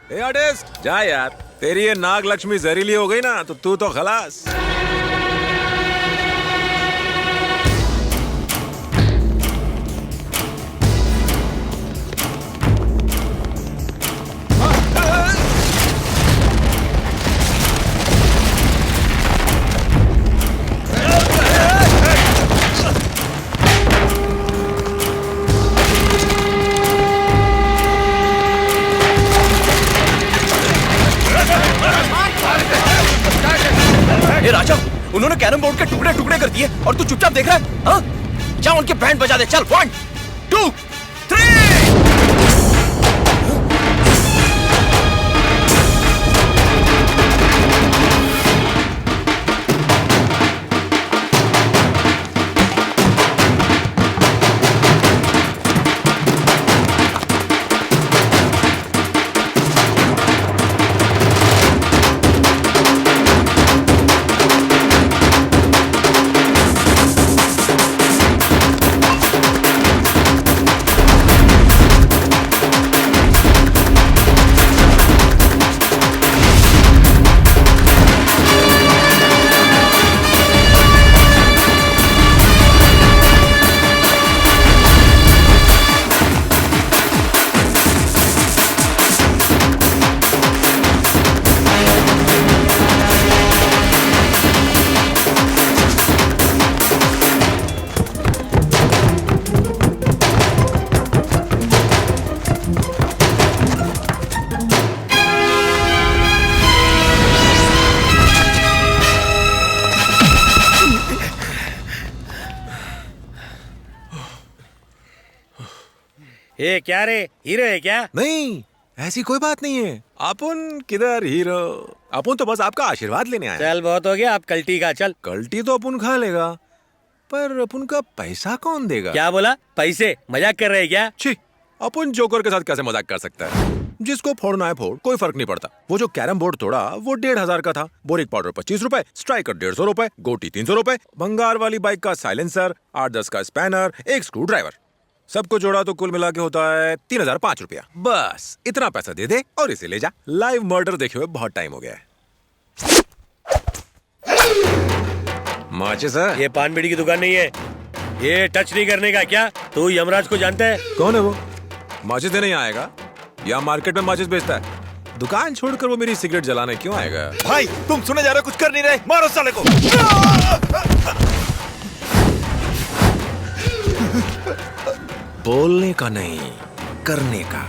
A artist जा यार, तेरी ये नाग लक्ष्मी जहरीली हो गई ना तो तू तो खलास। राजा, उन्होंने कैरम बोर्ड के टुकड़े टुकड़े कर दिए और तू चुपचाप देख रहा है? हाँ? जा उनके बैंड बजा दे, चल। 1 2 3। ये क्या रे, हीरो है क्या? नहीं, ऐसी कोई बात नहीं है। अपन किधर हीरो, अपन तो बस आपका आशीर्वाद लेने आए। चल बहुत हो गया, आप कल्टी का। चल कल्टी तो अपन खा लेगा, पर अपन का पैसा कौन देगा? क्या बोला? पैसे? मजाक कर रहे हैं क्या? छी, अपन जोकर के साथ कैसे मजाक कर सकता है? जिसको फोड़ना है फोड़, कोई फर्क नहीं पड़ता। वो जो कैरम बोर्ड तोड़ा वो 1500 का था। बोरिक पाउडर 25 रुपए, स्ट्राइकर 150 रुपए, गोटी 300 रुपए, भंगार वाली बाइक का साइलेंसर, 8-10 का स्पैनर, एक स्क्रू ड्राइवर, सबको जोड़ा तो कुल मिला के होता है 3005 रुपया। बस इतना पैसा दे दे और इसे ले जा। लाइव मर्डर देखे हुए बहुत टाइम हो गया है। माचिस है? ये पान बीड़ी की दुकान नहीं है, ये टच नहीं करने का। क्या तू यमराज को जानता है? कौन है वो? माचिस देने यहाँ आएगा या मार्केट में माचिस बेचता है? दुकान छोड़कर वो मेरी सिगरेट जलाने क्यों आएगा? भाई तुम सुने जा रहे हो, कुछ कर नहीं रहे, मारो साले को। बोलने का नहीं, करने का।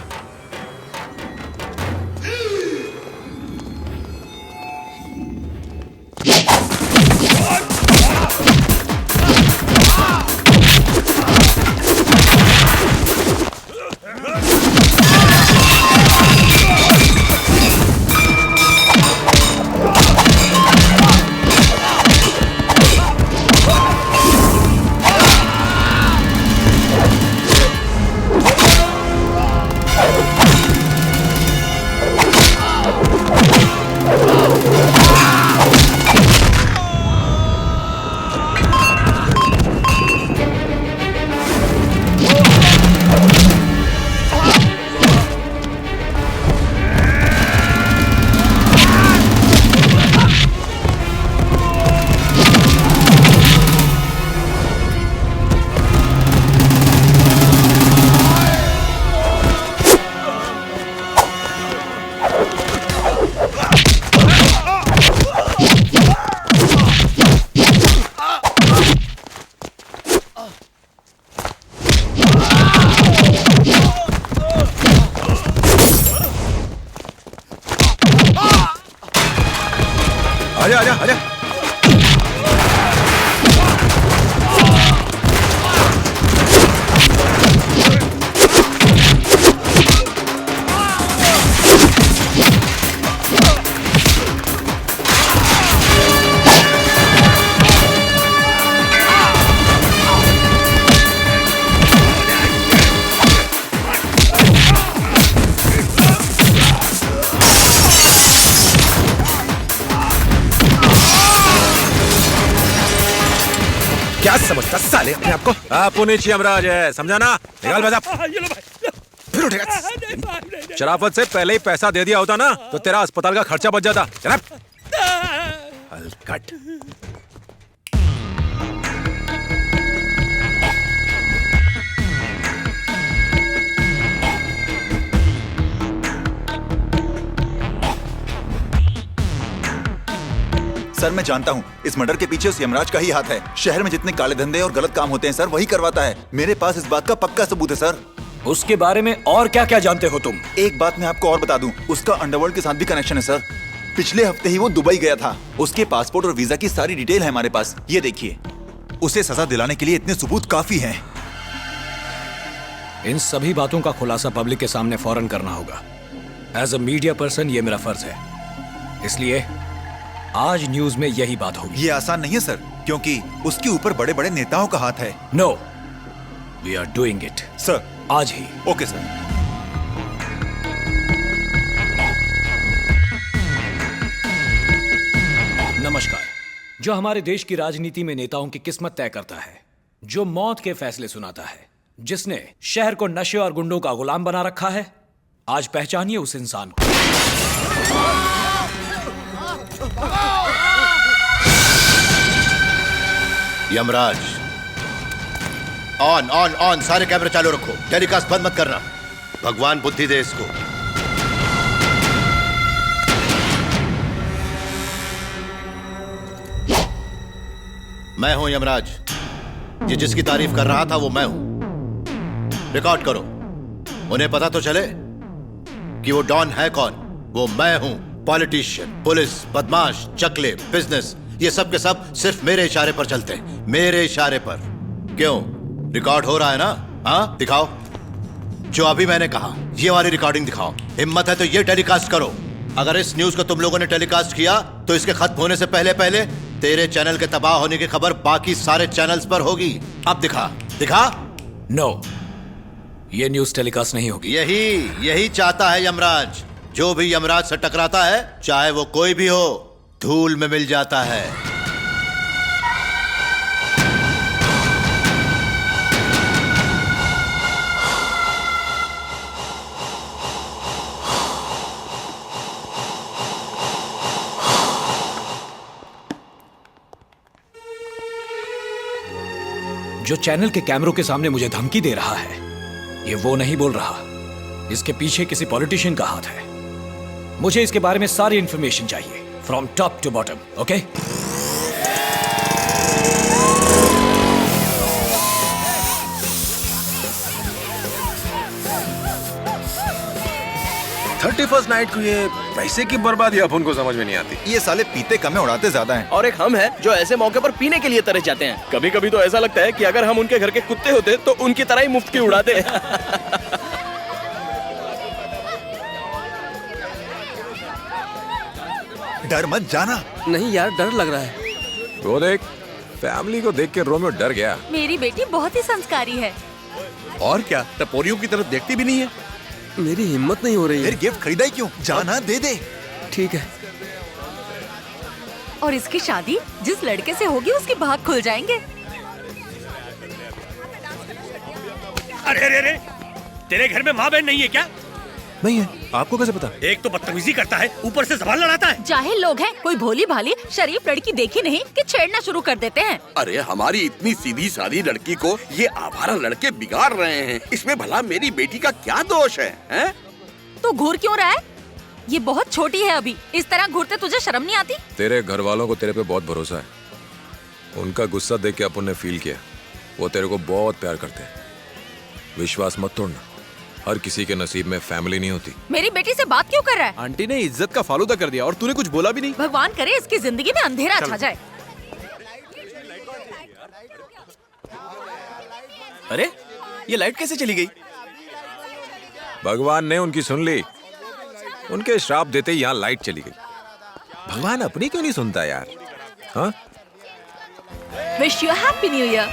आजा आजा आजा। क्या समझता साले अपने आप को? आप पुनीत यमराज है, समझा ना? निकाल बजा। फिर उठेगा। शराफत से पहले ही पैसा दे दिया होता ना तो तेरा अस्पताल का खर्चा बच जाता। जनाब हलकट। सर मैं जानता हूँ इस मर्डर के पीछे उस यमराज का ही हाथ है। शहर में जितने काले धंधे और गलत काम होते हैं सर वही करवाता है। मेरे पास इस बात का पक्का सबूत है सर। उसके बारे में और क्या क्या जानते हो तुम? एक बात मैं आपको और बता दूं, उसका अंडरवर्ल्ड के साथ भी कनेक्शन है सर। पिछले हफ्ते ही वो दुबई गया था। उसके पासपोर्ट और वीजा की सारी डिटेल है हमारे पास। ये देखिए, उसे सजा दिलाने के लिए इतने सबूत काफी हैं। इन सभी बातों का खुलासा पब्लिक के सामने फौरन करना होगा। एज अ मीडिया पर्सन ये मेरा फर्ज है, इसलिए आज न्यूज में यही बात होगी। ये आसान नहीं है सर, क्योंकि उसके ऊपर बड़े बड़े नेताओं का हाथ है। No, we are doing it sir. आज ही। Okay sir. नमस्कार। जो हमारे देश की राजनीति में नेताओं की किस्मत तय करता है, जो मौत के फैसले सुनाता है, जिसने शहर को नशे और गुंडों का गुलाम बना रखा है, आज पहचानिए उस इंसान को। यमराज, ऑन ऑन ऑन, सारे कैमरे चालू रखो। टेलीकास्ट बंद मत करना। भगवान बुद्धि दे इसको। मैं हूं यमराज। ये जिसकी तारीफ कर रहा था वो मैं हूं। रिकॉर्ड करो। उन्हें पता तो चले कि वो डॉन है कौन। वो मैं हूं। पॉलिटिशियन, पुलिस, बदमाश, चकले, बिजनेस, ये सब के सब सिर्फ मेरे इशारे पर चलते हैं। मेरे इशारे पर। क्यों? रिकॉर्ड हो रहा है ना? हाँ, दिखाओ। जो अभी मैंने कहा ये वाली रिकॉर्डिंग दिखाओ। हिम्मत है तो ये टेलीकास्ट करो। अगर इस न्यूज को तुम लोगों ने टेलीकास्ट किया तो इसके खत्म होने से पहले पहले तेरे चैनल के तबाह होने की खबर बाकी सारे चैनल्स पर होगी। अब दिखा दिखा। नो, ये न्यूज टेलीकास्ट नहीं होगी। यही चाहता है यमराज। जो भी यमराज से टकराता है, चाहे वो कोई भी हो, धूल में मिल जाता है। जो चैनल के कैमरों के सामने मुझे धमकी दे रहा है, ये वो नहीं बोल रहा। इसके पीछे किसी पॉलिटिशियन का हाथ है। मुझे इसके बारे में सारी इंफॉर्मेशन चाहिए, from top to bottom. Okay? 31st night को ये पैसे की बर्बादी अपन को समझ में नहीं आती। ये साले पीते कम है, उड़ाते ज्यादा हैं। और एक हम हैं जो ऐसे मौके पर पीने के लिए तरस जाते हैं। कभी कभी तो ऐसा लगता है कि अगर हम उनके घर के कुत्ते होते तो उनकी तरह ही मुफ्त की उड़ाते। डर मत जाना। नहीं यार, डर लग रहा है। वो देख, फैमिली को देख के रोमियो डर गया। मेरी बेटी बहुत ही संस्कारी है। और क्या, टपोरियों की तरफ देखती भी नहीं है। मेरी हिम्मत नहीं हो रही फिर है। गिफ्ट खरीदा ही क्यों? जाना दे दे। ठीक है। और इसकी शादी जिस लड़के से होगी उसके भाग खुल जाएंगे। अरे अरे अरे, तेरे घर में माँ बहन नहीं है क्या? नहीं है। आपको कैसे पता? एक तो बदतमीजी करता है, ऊपर से ज़बान लड़ाता है। जाहिल लोग हैं, कोई भोली भाली शरीफ लड़की देखी नहीं कि छेड़ना शुरू कर देते हैं। अरे हमारी इतनी सीधी सादी लड़की को ये आवारा लड़के बिगाड़ रहे हैं। इसमें भला मेरी बेटी का क्या दोष है, हैं? तो घूर क्यों रहा है? ये बहुत छोटी है अभी। इस तरह घूरते तुझे शर्म नहीं आती? तेरे घर वालों को तेरे पे बहुत भरोसा है। उनका गुस्सा देख के अपन ने फील किया, वो तेरे को बहुत प्यार करते हैं। विश्वास मत तोड़ना, हर किसी के नसीब में फैमिली नहीं होती। मेरी बेटी से बात क्यों कर रहा है? आंटी ने इज्जत का फालूदा कर दिया और तूने कुछ बोला भी नहीं। भगवान करे इसकी जिंदगी में अंधेरा छा जाए। अरे ये लाइट कैसे चली गई? भगवान ने उनकी सुन ली। उनके श्राप देते ही यहाँ लाइट चली गई। भगवान अपनी क्यों नहीं सुनता यार? हाँ? Wish you happy new year.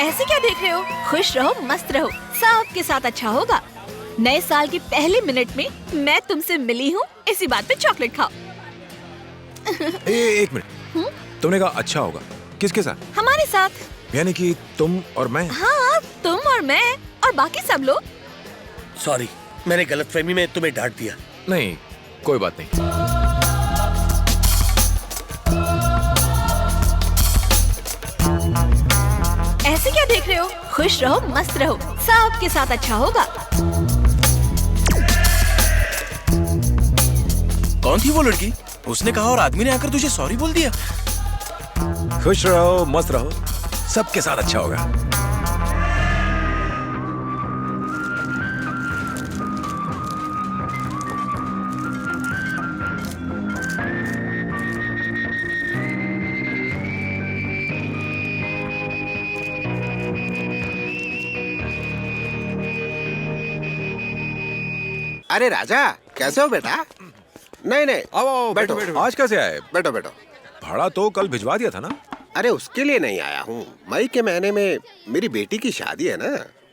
ऐसे क्या देख रहे हो? खुश रहो, मस्त रहो, सबके साथ अच्छा होगा। नए साल के पहले मिनट में मैं तुमसे मिली हूँ, इसी बात पे चॉकलेट खाओ। एक मिनट, तुमने कहा अच्छा होगा, किसके साथ? हमारे साथ। यानी कि तुम और मैं? हाँ, तुम और मैं और बाकी सब लोग। सॉरी, मैंने गलतफहमी में तुम्हें डांट दिया। नहीं, कोई बात नहीं। ऐसे क्या देख रहे हो? खुश रहो, मस्त रहो, सबके साथ अच्छा होगा। कौन थी वो लड़की? उसने कहा और आदमी ने आकर तुझे सॉरी बोल दिया। खुश रहो, मस्त रहो, सबके साथ अच्छा होगा। अरे राजा, कैसे हो बेटा? नहीं नहीं, आओ, बैठो। आज कैसे आए? बैठो बैठो। भाड़ा तो कल भिजवा दिया था ना? अरे उसके लिए नहीं आया हूँ, मई के महीने में मेरी बेटी की शादी है ना।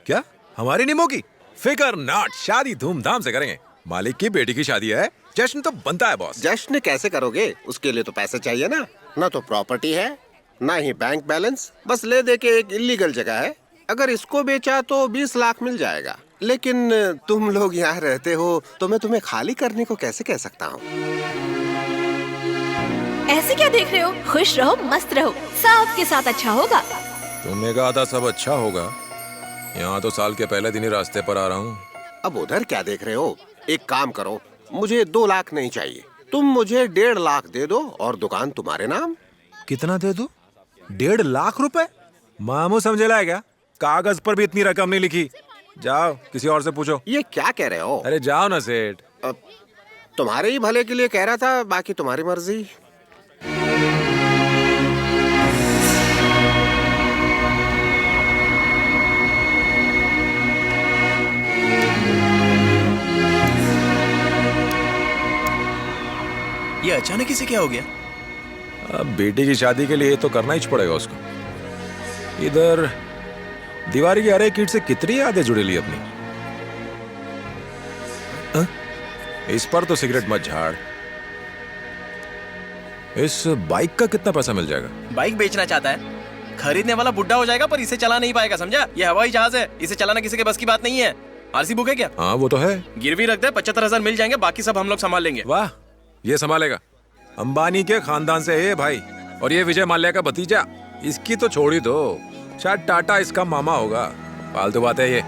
क्या हमारी निमो की? फिकर नॉट, शादी धूमधाम से करेंगे। मालिक की बेटी की शादी है, जश्न तो बनता है बॉस। जश्न कैसे करोगे? उसके लिए तो पैसे चाहिए ना। ना तो प्रॉपर्टी है, ना ही बैंक बैलेंस, बस ले दे के एक इलीगल जगह है। अगर इसको बेचा तो 20 लाख मिल जाएगा। लेकिन तुम लोग यहाँ रहते हो तो मैं तुम्हें खाली करने को कैसे कह सकता हूँ? ऐसे क्या देख रहे हो? खुश रहो, मस्त रहो, सबके साथ अच्छा होगा। तुमने कहा था सब अच्छा होगा। यहाँ तो साल के पहले दिन ही रास्ते पर आ रहा हूँ। अब उधर क्या देख रहे हो? एक काम करो, मुझे 2 लाख नहीं चाहिए, तुम मुझे 1.5 लाख दे दो और दुकान तुम्हारे नाम। कितना दे दो? 1.5 लाख रुपए? मामू समझे लाए क्या? कागज पर भी इतनी रकम नहीं लिखी। जाओ किसी और से पूछो। ये क्या कह रहे हो? अरे जाओ ना सेठ। तुम्हारे ही भले के लिए कह रहा था, बाकी तुम्हारी मर्जी। ये अचानक इसे क्या हो गया? अब बेटी की शादी के लिए तो करना ही पड़ेगा उसको। इधर दीवारी की हर एक ईंट से कितनी यादें जुड़ी ली अपनी। इस पर तो सिगरेट मत झाड़। इस बाइक का कितना पैसा मिल जाएगा? बाइक बेचना चाहता है, खरीदने वाला बुढ़ा हो जाएगा पर इसे चला नहीं पाएगा, समझा? ये हवाई जहाज है, इसे चलाना किसी के बस की बात नहीं है। आरसी बुक है क्या? हाँ वो तो है। गिरवी रख दे, 75,000 मिल जाएंगे, बाकी सब हम लोग संभाल लेंगे। वाह, ये संभालेगा। अंबानी के खानदान से है भाई। और ये विजय माल्या का भतीजा, इसकी तो छोड़ ही दो। शायद टाटा इसका मामा होगा। फालतू बात है ये।